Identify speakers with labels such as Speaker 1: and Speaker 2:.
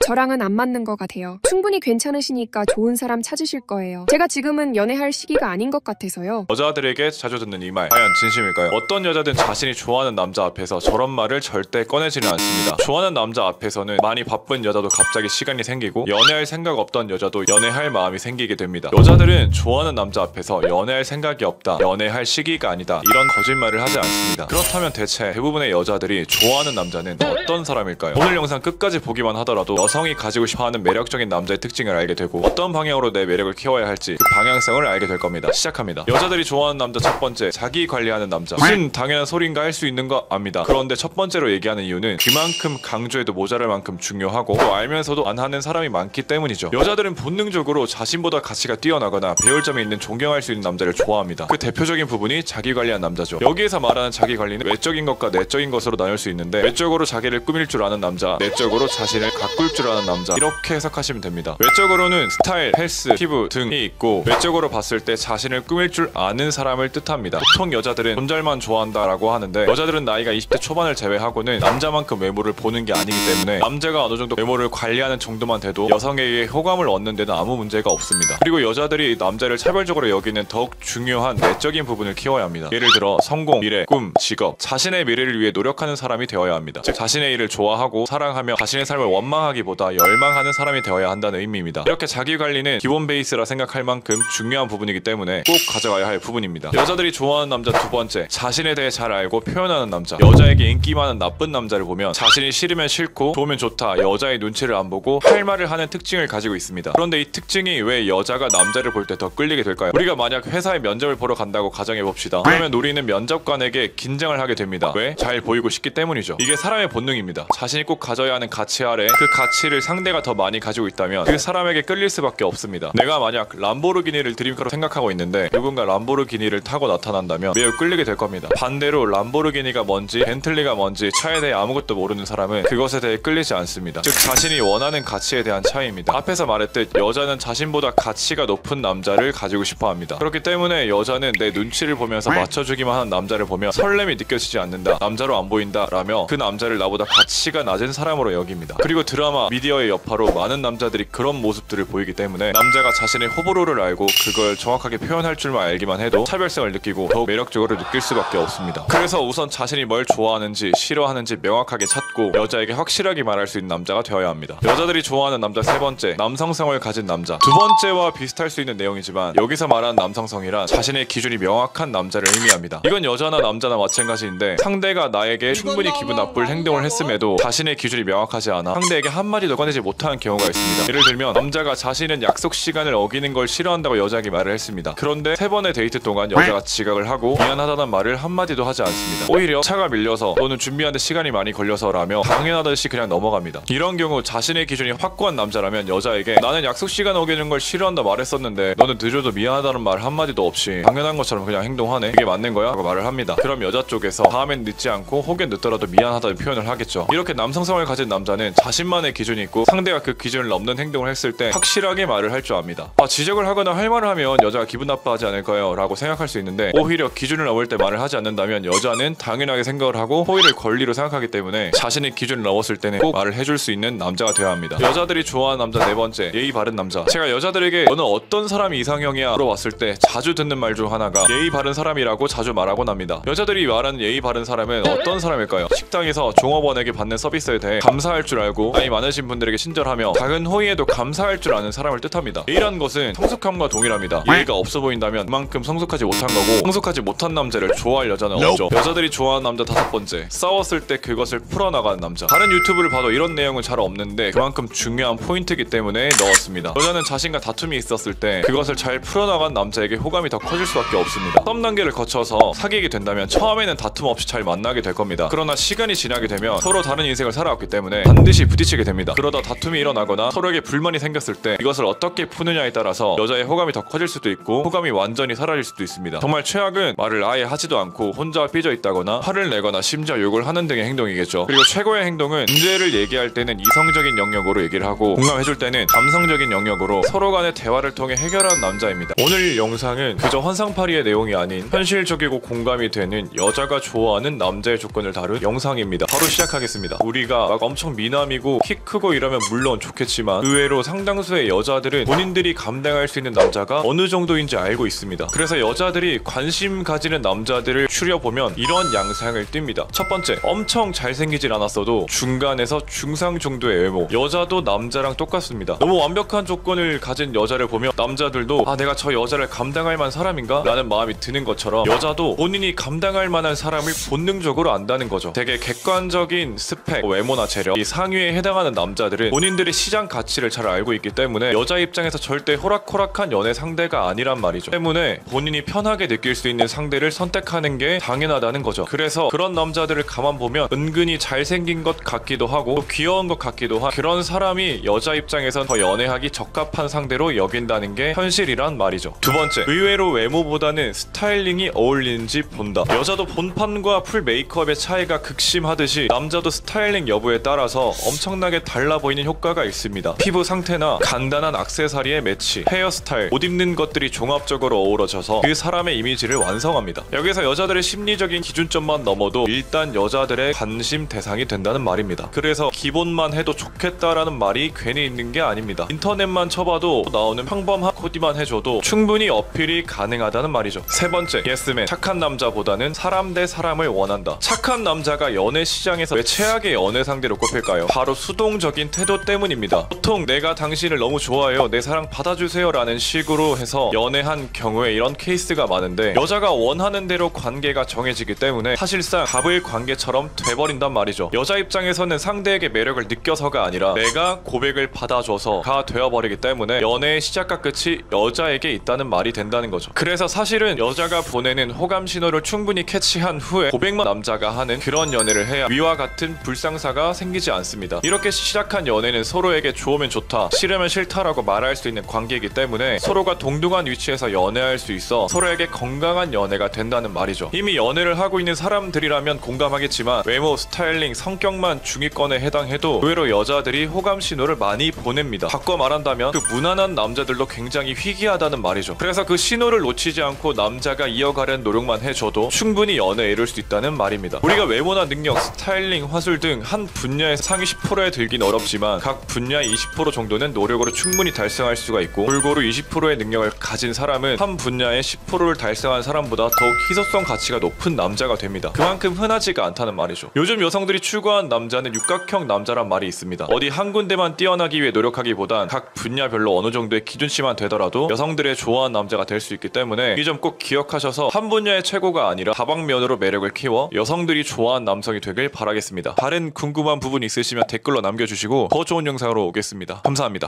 Speaker 1: 저랑은 안 맞는 것 같아요. 충분히 괜찮으시니까 좋은 사람 찾으실 거예요. 제가 지금은 연애할 시기가 아닌 것 같아서요.
Speaker 2: 여자들에게 자주 듣는 이 말 과연 진심일까요? 어떤 여자든 자신이 좋아하는 남자 앞에서 저런 말을 절대 꺼내지는 않습니다. 좋아하는 남자 앞에서는 많이 바쁜 여자도 갑자기 시간이 생기고 연애할 생각 없던 여자도 연애할 마음이 생기게 됩니다. 여자들은 좋아하는 남자 앞에서 연애할 생각이 없다, 연애할 시기가 아니다 이런 거짓말을 하지 않습니다. 그렇다면 대체 대부분의 여자들이 좋아하는 남자는 어떤 사람일까요? 오늘 영상 끝까지 보기만 하더라도 여성이 가지고 싶어하는 매력적인 남자의 특징을 알게 되고 어떤 방향으로 내 매력을 키워야 할지 그 방향성을 알게 될 겁니다. 시작합니다. 여자들이 좋아하는 남자 첫 번째, 자기 관리하는 남자. 무슨 당연한 소린가 할 수 있는 거 압니다. 그런데 첫 번째로 얘기하는 이유는 그만큼 강조해도 모자랄 만큼 중요하고 또 알면서도 안 하는 사람이 많기 때문이죠. 여자들은 본능적으로 자신보다 가치가 뛰어나거나 배울 점이 있는 존경할 수 있는 남자를 좋아합니다. 그 대표적인 부분이 자기 관리한 남자죠. 여기에서 말하는 자기 관리는 외적인 것과 내적인 것으로 나눌 수 있는데 외적으로 자기를 꾸밀 줄 아는 남자, 내적으로 자신을 가꿀 줄 아는 남자 이렇게 해석하시면 됩니다. 외적으로는 스타일, 헬스, 피부 등이 있고 외적으로 봤을 때 자신을 꾸밀 줄 아는 사람을 뜻합니다. 보통 여자들은 존잘만 좋아한다라고 하는데 여자들은 나이가 20대 초반을 제외하고는 남자만큼 외모를 보는 게 아니기 때문에 남자가 어느 정도 외모를 관리하는 정도만 돼도 여성에게 호감을 얻는 데는 아무 문제가 없습니다. 그리고 여자들이 남자를 차별적으로 여기는 더욱 중요한 내적인 부분을 키워야 합니다. 예를 들어 성공, 미래, 꿈, 직업, 자신의 미래를 위해 노력하는 사람이 되어야 합니다. 즉 자신의 일을 좋아하고 사랑하며 자신의 삶을 원망하기보다 열망하는 사람이 되어야 한다는 의미입니다. 이렇게 자기 관리는 기본 베이스라 생각할 만큼 중요한 부분이기 때문에 꼭 가져가야 할 부분입니다. 여자들이 좋아하는 남자 두 번째, 자신에 대해 잘 알고 표현하는 남자. 여자에게 인기 많은 나쁜 남자를 보면 자신이 싫으면 싫고 좋으면 좋다, 여자의 눈치를 안 보고 할 말을 하는 특징을 가지고 있습니다. 그런데 이 특징이 왜 여자가 남자를 볼 때 더 끌리게 될까요? 우리가 만약 회사에 면접을 보러 간다고 가정해봅시다. 그러면 우리는 면접관에게 긴장을 하게 됩니다. 왜? 잘 보이고 싶기 때문이죠. 이게 사람의 본능입니다. 자신이 꼭 가져야 하는 가치 아래 그 가치를 상대가 더 많이 가지고 있다면 그 사람에게 끌릴 수밖에 없습니다. 내가 만약 람보르기니를 드림카로 생각하고 있는데 누군가 람보르기니를 타고 나타난다면 매우 끌리게 될 겁니다. 반대로 람보르기니가 뭔지 벤틀리가 뭔지 차에 대해 아무것도 모르는 사람은 그것에 대해 끌리지 않습니다. 즉 자신이 원하는 가치에 대한 차이입니다. 앞에서 말했듯 여자는 자신보다 가치가 높은 남자를 가지고 싶어 합니다. 그렇기 때문에 여자는 내 눈치를 보면서 맞춰주기만 하는 남자를 보면 설렘이 느껴지지 않는다, 남자로 안 보인다 라며 그 남자를 나보다 가치가 낮은 사람으로 여깁니다. 그리고 드라마, 미디어의 여파로 많은 남자들이 그런 모습들을 보이기 때문에 남자가 자신의 호불호를 알고 그걸 정확하게 표현할 줄만 알기만 해도 차별성을 느끼고 더욱 매력적으로 느낄 수밖에 없습니다. 그래서 우선 자신이 뭘 좋아하는지 싫어하는지 명확하게 찾고 여자에게 확실하게 말할 수 있는 남자가 되어야 합니다. 여자들이 좋아하는 남자 세 번째, 남성성을 가진 남자. 두 번째와 비슷할 수 있는 내용이지만 여기서 말하는 남성성이란 자신의 기준이 명확한 남자를 의미합니다. 이건 여자나 남자나 마찬가지인데 상대가 나에게 충분히 기분 나쁠 행동을 했음에도 자신의 기준이 명확하지 않아 상대에게 한마디도 꺼내지 못하는 경우가 있습니다. 예를 들면 남자가 자신은 약속 시간을 어기는 걸 싫어한다고 여자에게 말을 했습니다. 그런데 세 번의 데이트 동안 여자가 지각을 하고 미안하다는 말을 한마디도 하지 않습니다. 오히려 차가 밀려서 또는 준비하는데 시간이 많이 걸려서라며 당연하듯이 그냥 넘어갑니다. 이런 경우 자신의 기준이 확고한 남자라면 여자에게 나는 약속 시간 어기는 걸 싫어한다 말했었는데 너는 늦어도 미안하다는 말 한마디도 없이 당연한 것처럼 그냥 행동하네, 이게 맞는 거야? 라고 말을 합니다. 그럼 여자 쪽에서 다음엔 늦지 않고 혹은 늦더라도 미안하다는 표현을 하겠죠. 이렇게 남성성을 가진 남자는 자신만의 기준이 있고 상대가 그 기준을 넘는 행동을 했을 때 확실하게 말을 할 줄 압니다. 지적을 하거나 할 말을 하면 여자가 기분 나빠하지 않을까요? 라고 생각할 수 있는데 오히려 기준을 넘을 때 말을 하지 않는다면 여자는 당연하게 생각을 하고 호의를 권리로 생각하기 때문에 자신의 기준을 넘었을 때는 꼭 말을 해줄 수 있는 남자가 되어야 합니다. 여자들이 좋아하는 남자 네 번째, 예의 바른 남자. 제가 여자들에게 너는 어떤 사람이 이상형이야? 물어봤을 때 자주 듣는 말 중 하나가 예의 바른 사람이라고 자주 말하곤 합니다. 여자들이 말하는 예의 바른 사람은 어떤 사람일까요? 식당에서 종업원에게 받는 서비스에 대해 감사할 줄 알고 나이 많으신 분들에게 친절하며 작은 호의에도 감사할 줄 아는 사람을 뜻합니다. 예의라는 것은 성숙함과 동일합니다. 예의가 없어 보인다면 그만큼 성숙하지 못한 거고 성숙하지 못한 남자를 좋아할 여자는 없죠. 여자들이 좋아하는 남자 다섯 번째, 싸웠을 때 그것을 풀어나가는 남자. 다른 유튜브를 봐도 이런 내용은 잘 없는데 그만큼 중요한 포인트이기 때문에 넣었습니다. 여자는 자신과 다툼이 있었을 때 그것을 잘 풀어나간 남자에게 호감이 더 커질 수밖에 없습니다. 썸 단계를 거쳐서 사귀게 된다면 처음에는 다툼 없이 잘 만나게 될 겁니다. 그러나 시간이 지나게 되면 서로 다른 인생을 살아왔기 때문에 반드시 부딪히게 됩니다. 그러다 다툼이 일어나거나 서로에게 불만이 생겼을 때 이것을 어떻게 푸느냐에 따라서 여자의 호감이 더 커질 수도 있고 호감이 완전히 사라질 수도 있습니다. 정말 최악은 말을 아예 하지도 않고 혼자 삐져 있다거나 화를 내거나 심지어 욕을 하는 등의 행동이겠죠. 그리고 최고의 행동은 문제를 얘기할 때는 이성적인 영역으로 얘기를 하고 공감해줄 때는 감성적인 영역으로 서로 간의 대화를 통해 해결하는 남자입니다. 오늘 영상은 그저 환상파리의 내용이 아닌 현실적이고 공감이 되는 여자가 좋아하는 남자의 조건을 다룬 영상입니다. 바로 시작하겠습니다. 우리가 막 엄청 미남이고 키 크고 이러면 물론 좋겠지만 의외로 상당수의 여자들은 본인들이 감당할 수 있는 남자가 어느 정도인지 알고 있습니다. 그래서 여자들이 관심 가지는 남자들을 추려보면 이런 양상을 띱니다. 첫 번째, 엄청 잘생기진 않았어도 중간에서 중상 정도의 외모. 여자도 남자랑 똑같습니다. 너무 완벽한 조건을 가진 여자를 보면 남자들도 아, 내가 저 여자를 감당할 만한 사람인가? 라는 마음이 드는 것처럼 여자도 본인이 감당할 만한 사람을 본능적으로 안다는 거죠. 되게 객관적인 스펙, 외모나 재력, 이 상위에 해당하는 남자들은 본인들의 시장 가치를 잘 알고 있기 때문에 여자 입장에서 절대 호락호락한 연애 상대가 아니란 말이죠. 때문에 본인이 편하게 느낄 수 있는 상대를 선택하는 게 당연하다는 거죠. 그래서 그런 남자들을 가만 보면 은근히 잘생긴 것 같기도 하고 또 귀여운 것 같기도 한 그런 사람이 여자 입장에선 더 연애하기 적합한 상대로 여긴다는 게 현실이란 말이죠. 두 번째, 의외로 외모보다는 스타일링이 어울리는지 본다. 여자도 본판과 풀 메이크업의 차이가 극심하듯이 남자도 스타일링 여부에 따라서 엄청나게 달라 보이는 효과가 있습니다. 피부 상태나 간단한 액세서리의 매치, 헤어스타일, 옷 입는 것들이 종합적으로 어우러져서 그 사람의 이미지를 완성합니다. 여기서 여자들의 심리적인 기준점만 넘어도 일단 여자들의 관심 대상이 된다는 말입니다. 그래서 기본만 해도 좋겠다라는 말이 괜히 있는 게 아닙니다. 인터넷만 쳐봐도 나오는 평범한 코디만 해줘도 충분히 어필이 가능하다는 말이죠. 세 번째, 예스맨. 착한 남자보다는 사람 대 사람을 원한다. 착한 남자가 연애 시장에서 왜 최악의 연애 상대로 꼽힐까요? 바로 수동적인 태도 때문입니다. 보통 내가 당신을 너무 좋아해요, 내 사랑 받아주세요 라는 식으로 해서 연애한 경우에 이런 케이스가 많은데 여자가 원하는 대로 관계가 정해지기 때문에 사실상 갑을 관계처럼 돼버린단 말이죠. 여자 입장에서는 상대에게 매력을 느껴서가 아니라 내가 고백을 받아줘서가 되어버리기 때문에 연애의 시작과 끝이 여자에게 있다는 말이 된다는 거죠. 그래서 사실은 여자가 보내는 호감 신호를 충분히 캐치한 후에 고백만 남자가 하는 그런 연애를 해야 위와 같은 불상사가 생기지 않습니다. 이렇게 시작한 연애는 서로에게 좋으면 좋다, 싫으면 싫다라고 말할 수 있는 관계이기 때문에 서로가 동등한 위치에서 연애할 수 있어 서로에게 건강한 연애가 된다는 말이죠. 이미 연애를 하고 있는 사람들이라면 공감하겠지만 외모, 스타일링, 성격만 중위권에 해당해도 의외로 여자들이 호감 신호를 많이 보냅니다. 바꿔 말한다면 그 무난한 남자들도 굉장히 희귀하다는 말이죠. 그래서 그 신호를 놓치지 않고 남자가 이어가려는 노력만 해줘도 충분히 연애에 이룰 수 있다는 말입니다. 우리가 외모나 능력, 스타일링, 화술 등 한 분야의 상위 10%에 들긴 어렵지만 각 분야의 20% 정도는 노력으로 충분히 달성할 수가 있고 골고루 20%의 능력을 가진 사람은 한 분야의 10%를 달성한 사람보다 더욱 희소성 가치가 높은 남자가 됩니다. 그만큼 흔하지가 않다는 말이죠. 요즘 여성들이 추구한 남자는 육각형 남자란 말이 있습니다. 어디 한 군데만 뛰어나기 위해 노력하기보단 각 분야별로 어느 정도의 기준치만 되더라도 여성들의 좋아하는 남자가 될 수 있기 때문에 이 점 꼭 기억하셔서 한 분야의 최고가 아니라 다방면으로 매력을 키워 여성들이 좋아하는 남성이 되길 바라겠습니다. 다른 궁금한 부분 있으시면 댓글로 남겨주시고 더 좋은 영상으로 오겠습니다. 감사합니다.